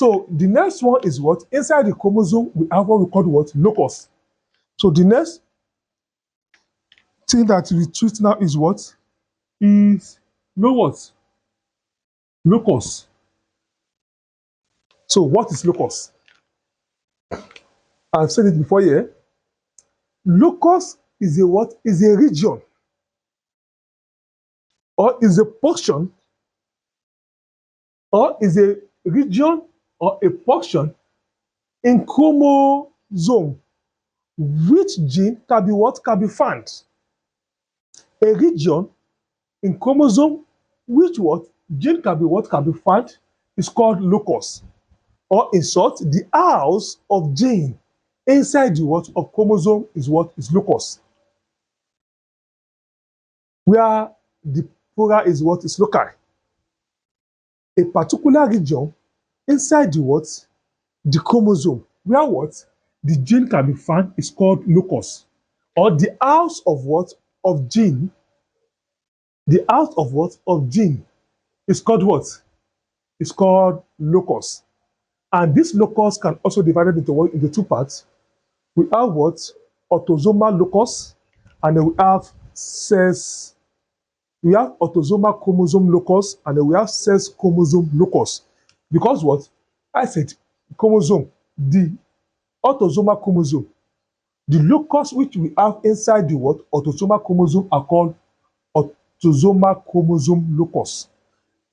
So the next one is what? Inside the chromosome, we have what we call what? Locus. So the next thing that we treat now is what? Is what? Locus. So what is locus? I've said it before here. Locus is a what? Is a region or is a portion or is a region or a portion in chromosome which gene can be what? Can be found. A region in chromosome which what? Gene can be what? Can be found is called locus. Or in short, the house of gene inside the what? Of chromosome is what? Is locus. Where the plural is what? Is loci. A particular region inside the what? The chromosome, where what? The gene can be found is called locus. Or the house of what? Of gene. The house of what? Of gene is called what? It's called locus. And this locus can also be divided into what? Into two parts. We have what? Autosomal locus, and then we have sex. We have autosomal chromosome locus, and then we have sex chromosome locus. Because what? I said chromosome, the autosomal chromosome. The locus which we have inside the what? Autosomal chromosome are called autosomal chromosome locus.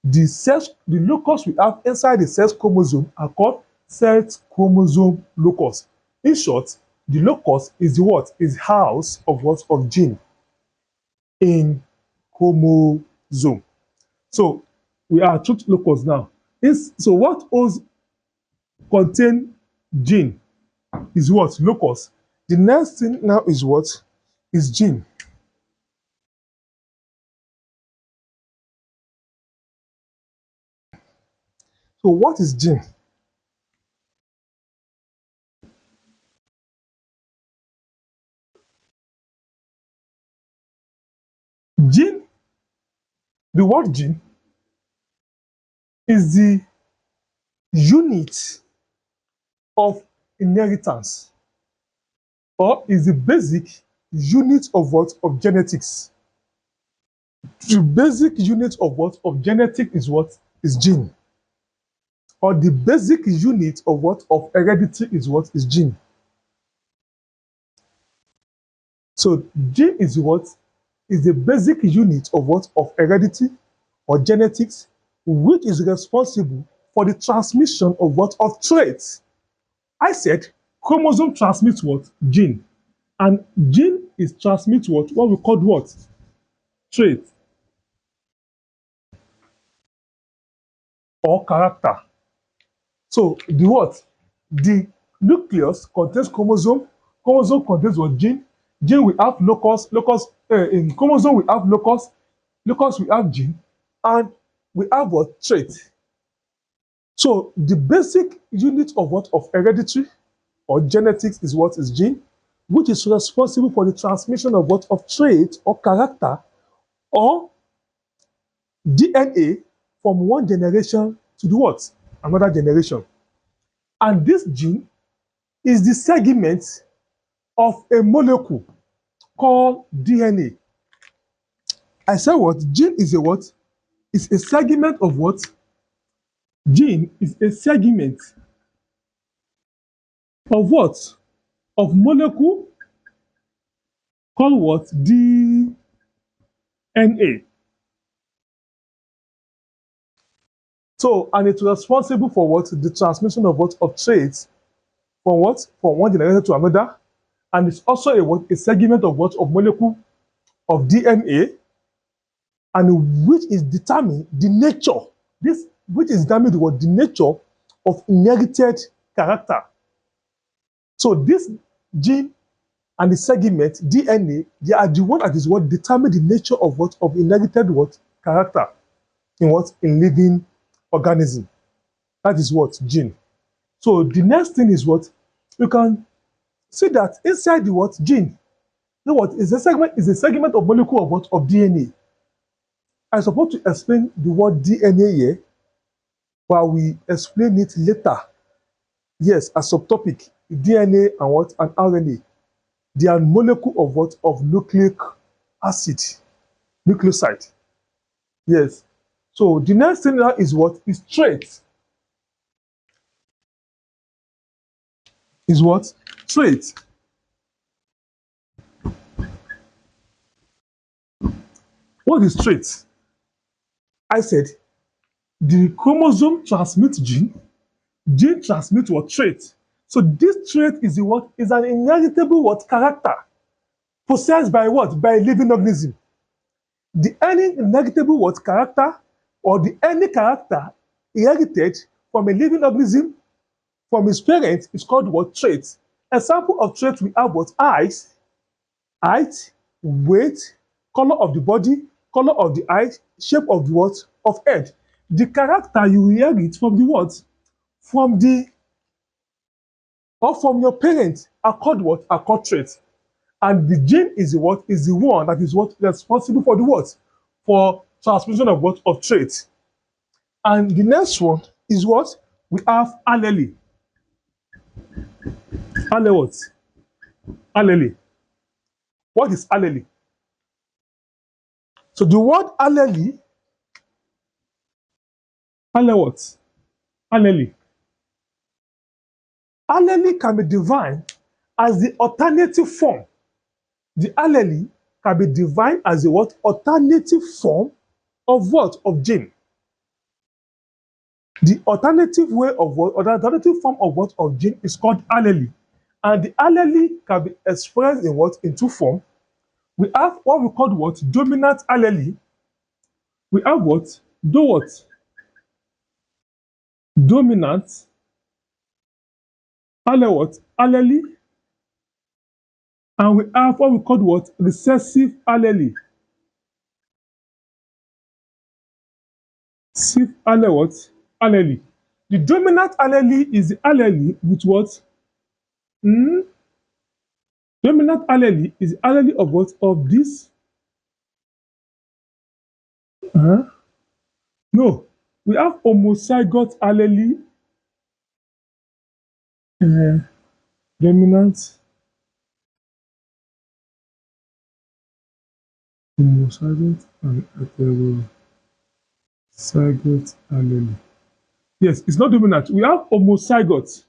The locus we have inside the sex chromosome are called sex chromosome locus. In short, the locus is the what? Is house of what? Of gene in chromosome. So we are truth locus now. So what else contain gene is what? Locus. The next thing now is what? Is gene. So what is gene? Gene, the word gene is the unit of inheritance or is the basic unit of what? Of genetics. The basic unit of what? Of genetic is what? Is gene. Or the basic unit of what? Of heredity is what? Is gene. So gene is what? Is the basic unit of what? Of heredity or genetics, which is responsible for the transmission of what? Of traits. I said chromosome transmits what? Gene. And gene is transmit what? What we call what? Trait or character. So the what? The nucleus contains chromosome. Chromosome contains what? Gene. Gene we have locus. In chromosome we have locus. Locus we have gene. And we have what? Trait. So the basic unit of what? Of heredity or genetics is what? Is gene, which is responsible for the transmission of what? Of trait or character or DNA from one generation to the what? Another generation. And this gene is the segment of a molecule called DNA. I said what? Gene is a what? It's a segment of what? Gene is a segment of what? Of molecule called what? DNA. So, and it's responsible for what? The transmission of what? Of traits from what? From one generation to another. And it's also a what? A segment of what? Of molecule of DNA, and which is determine the nature. This which is determine what? The nature of inherited character. So this gene and the segment DNA, they are the one that is what determine the nature of what? Of inherited what? Character in what? In living organism. That is what? Gene. So the next thing is what? You can see that inside the what? Gene. You know what? Is a segment of molecule of what? Of DNA. I'm supposed to explain the word DNA here. but we explain it later. Yes, a subtopic, DNA and what? And RNA. They are molecule of what? Of nucleic acid, nucleoside. Yes. So the next thing now is what? Is trait. Is what? Trait. What is trait? I said the chromosome transmits gene, gene transmits what? Trait. So this trait is the what? Is an inheritable what? Character possessed by what? By a living organism. The any inheritable what? Character or the any character inherited from a living organism from his parents is called what? Trait. Example of trait we have what? Eyes, height, weight, color of the body, color of the eyes, shape of the what? Of head. The character you inherit from the what? From the or from your parents are called what? Are called traits. And the gene is the what? Is the one that is what? Responsible for the what? For transmission of what? Of traits. And the next one is what? We have allele. Allele what? Allele. What is allele? So the word allele, allele what? Allele. Allele can be defined as the alternative form. The allele can be defined as the what? Alternative form of what? Of gene. The alternative way of what? Or the alternative form of what? Of gene is called allele. And the allele can be expressed in what? In two forms. We have what we call what? Dominant allele. We have what? Do what? Dominant allele what? Allele. And we have what we call what? Recessive allele. Recessive allele what? Allele. The dominant allele is the allele with what? Dominant allele is the allele of what? Of this. No, we have homozygote allele, uh, dominant, homozygote, and heterozygote allele. Yes, it's not dominant. We have homozygote.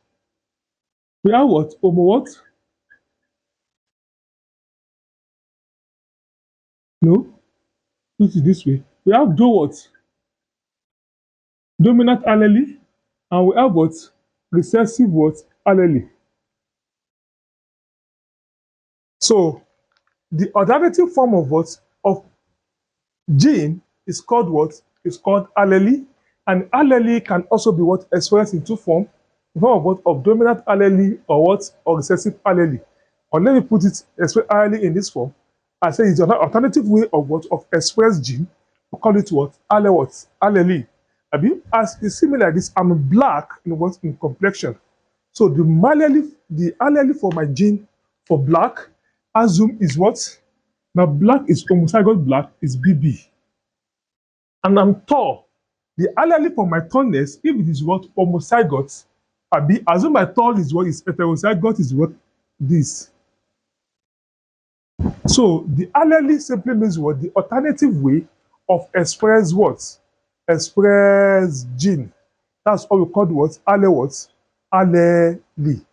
We have what? Homo what? No, put it this way. We have do what? Dominant allele, and we have what? Recessive what? Allele. So the alternative form of what? Of gene is called what? Is called allele. And allele can also be what? Expressed in two forms. The form of what? Of dominant allele or what? Or recessive allele. Or let me put it express allele in this form. I say it's an alternative way of what? Of express gene. We call it what? Allele what? Allele. I mean, as you see me like this, I'm black in what? In complexion. So the allele for my gene for black, assume is what? Now black is homozygote black is BB. And I'm tall. The allele for my tallness, if it is what? Homozygote, abi assume my tall is what? Is heterozygote is what? This. So the allele simply means what? The alternative way of express what? Express gene. That's what we call what? Allele what? Allele.